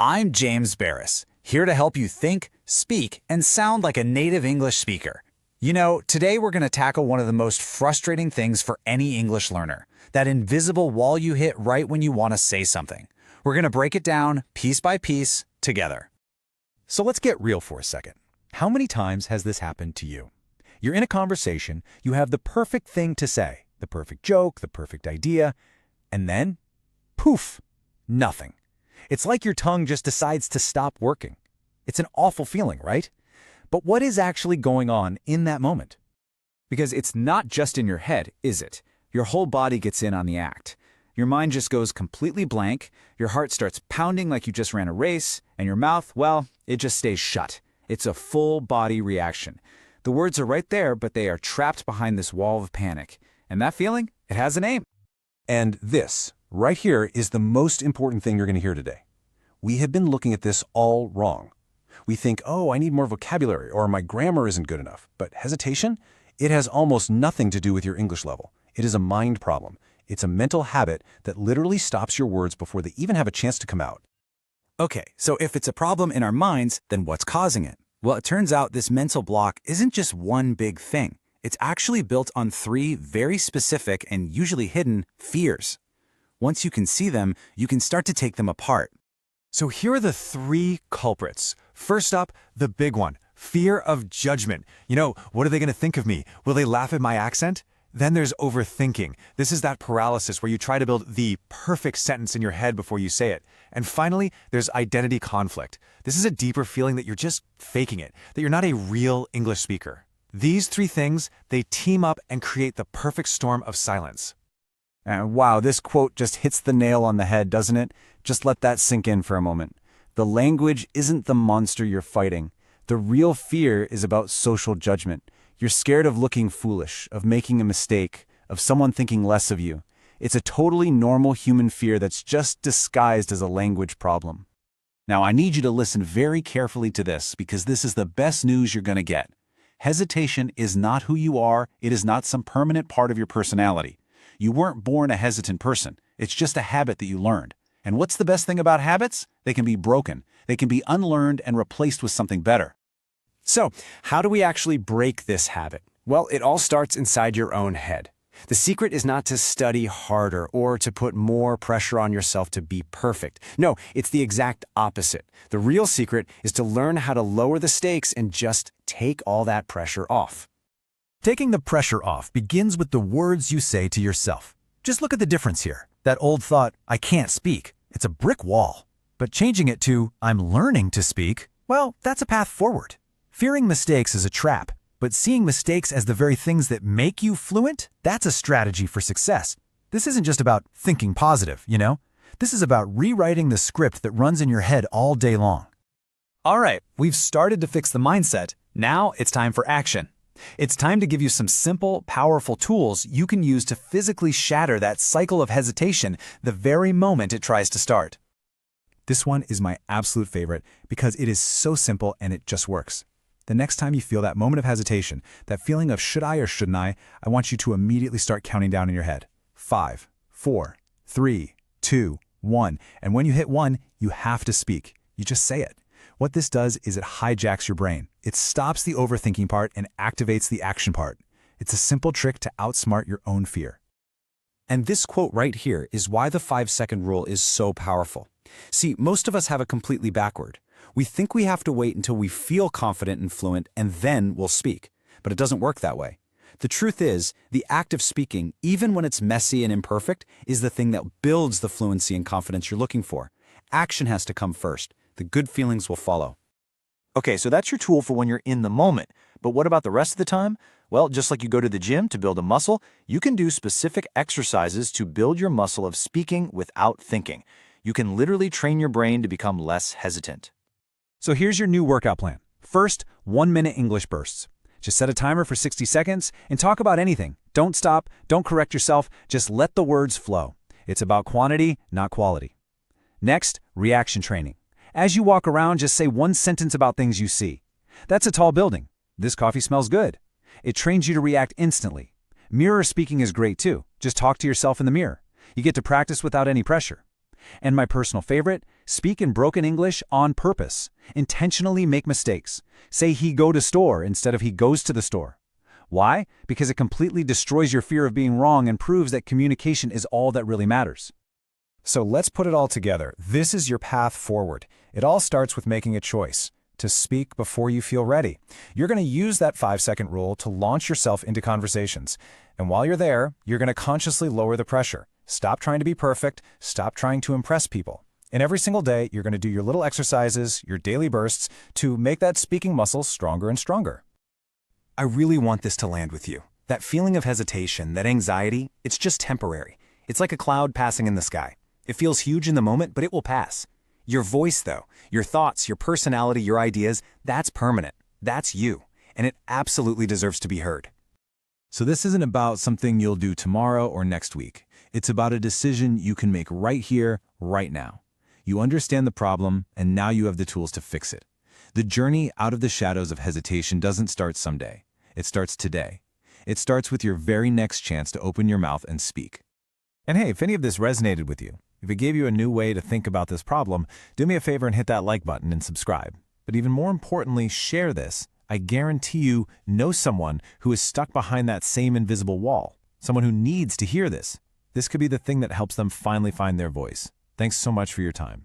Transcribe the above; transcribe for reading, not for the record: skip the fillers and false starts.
I'm James Barris, here to help you think, speak, and sound like a native English speaker. Today we're going to tackle one of the most frustrating things for any English learner, that invisible wall you hit right when you want to say something. We're going to break it down piece by piece together. So let's get real for a second. How many times has this happened to you? You're in a conversation, you have the perfect thing to say, the perfect joke, the perfect idea, and then, poof, nothing. It's like your tongue just decides to stop working. It's an awful feeling, right? But what is actually going on in that moment? Because it's not just in your head, is it? Your whole body gets in on the act. Your mind just goes completely blank, your heart starts pounding like you just ran a race, and your mouth, well, it just stays shut. It's a full body reaction. The words are right there, but they are trapped behind this wall of panic. And that feeling, it has a name. And this, right here, is the most important thing you're going to hear today. We have been looking at this all wrong. We think, oh, I need more vocabulary, or my grammar isn't good enough. But hesitation? It has almost nothing to do with your English level. It is a mind problem. It's a mental habit that literally stops your words before they even have a chance to come out. Okay, so if it's a problem in our minds, then what's causing it? Well, it turns out this mental block isn't just one big thing. It's actually built on three very specific and usually hidden fears. Once you can see them, you can start to take them apart. So here are the three culprits. First up, the big one, fear of judgment. What are they going to think of me? Will they laugh at my accent? Then there's overthinking. This is that paralysis where you try to build the perfect sentence in your head before you say it. And finally, there's identity conflict. This is a deeper feeling that you're just faking it, that you're not a real English speaker. These three things, they team up and create the perfect storm of silence. Wow, this quote just hits the nail on the head, doesn't it? Just let that sink in for a moment. The language isn't the monster you're fighting. The real fear is about social judgment. You're scared of looking foolish, of making a mistake, of someone thinking less of you. It's a totally normal human fear that's just disguised as a language problem. Now, I need you to listen very carefully to this because this is the best news you're going to get. Hesitation is not who you are. It is not some permanent part of your personality. You weren't born a hesitant person. It's just a habit that you learned. And what's the best thing about habits? They can be broken. They can be unlearned and replaced with something better. So, how do we actually break this habit? Well, it all starts inside your own head. The secret is not to study harder or to put more pressure on yourself to be perfect. No, it's the exact opposite. The real secret is to learn how to lower the stakes and just take all that pressure off. Taking the pressure off begins with the words you say to yourself. Just look at the difference here. That old thought, I can't speak, it's a brick wall. But changing it to, I'm learning to speak, well, that's a path forward. Fearing mistakes is a trap, but seeing mistakes as the very things that make you fluent, that's a strategy for success. This isn't just about thinking positive, This is about rewriting the script that runs in your head all day long. All right, we've started to fix the mindset. Now it's time for action. It's time to give you some simple, powerful tools you can use to physically shatter that cycle of hesitation the very moment it tries to start. This one is my absolute favorite because it is so simple and it just works. The next time you feel that moment of hesitation, that feeling of should I or shouldn't I want you to immediately start counting down in your head. 5, 4, 3, 2, 1. And when you hit 1, you have to speak. You just say it. What this does is it hijacks your brain. It stops the overthinking part and activates the action part. It's a simple trick to outsmart your own fear. And this quote right here is why the 5-second rule is so powerful. See, most of us have it completely backward. We think we have to wait until we feel confident and fluent and then we'll speak. But it doesn't work that way. The truth is, the act of speaking, even when it's messy and imperfect, is the thing that builds the fluency and confidence you're looking for. Action has to come first. The good feelings will follow. Okay, so that's your tool for when you're in the moment. But what about the rest of the time? Well, just like you go to the gym to build a muscle, you can do specific exercises to build your muscle of speaking without thinking. You can literally train your brain to become less hesitant. So here's your new workout plan. First, 1-minute English bursts. Just set a timer for 60 seconds and talk about anything. Don't stop, don't correct yourself, just let the words flow. It's about quantity, not quality. Next, reaction training. As you walk around, just say one sentence about things you see. That's a tall building. This coffee smells good. It trains you to react instantly. Mirror speaking is great too. Just talk to yourself in the mirror. You get to practice without any pressure. And my personal favorite, speak in broken English on purpose. Intentionally make mistakes. Say he go to store instead of he goes to the store. Why? Because it completely destroys your fear of being wrong and proves that communication is all that really matters. So let's put it all together. This is your path forward. It all starts with making a choice to speak before you feel ready. You're going to use that 5-second rule to launch yourself into conversations. And while you're there, you're going to consciously lower the pressure. Stop trying to be perfect. Stop trying to impress people. And every single day, you're going to do your little exercises, your daily bursts, to make that speaking muscle stronger and stronger. I really want this to land with you. That feeling of hesitation, that anxiety, it's just temporary. It's like a cloud passing in the sky. It feels huge in the moment, but it will pass. Your voice, though, your thoughts, your personality, your ideas, that's permanent. That's you. And it absolutely deserves to be heard. So this isn't about something you'll do tomorrow or next week. It's about a decision you can make right here, right now. You understand the problem, and now you have the tools to fix it. The journey out of the shadows of hesitation doesn't start someday. It starts today. It starts with your very next chance to open your mouth and speak. And hey, if any of this resonated with you, if it gave you a new way to think about this problem, do me a favor and hit that like button and subscribe. But even more importantly, share this. I guarantee you know someone who is stuck behind that same invisible wall, someone who needs to hear this. This could be the thing that helps them finally find their voice. Thanks so much for your time.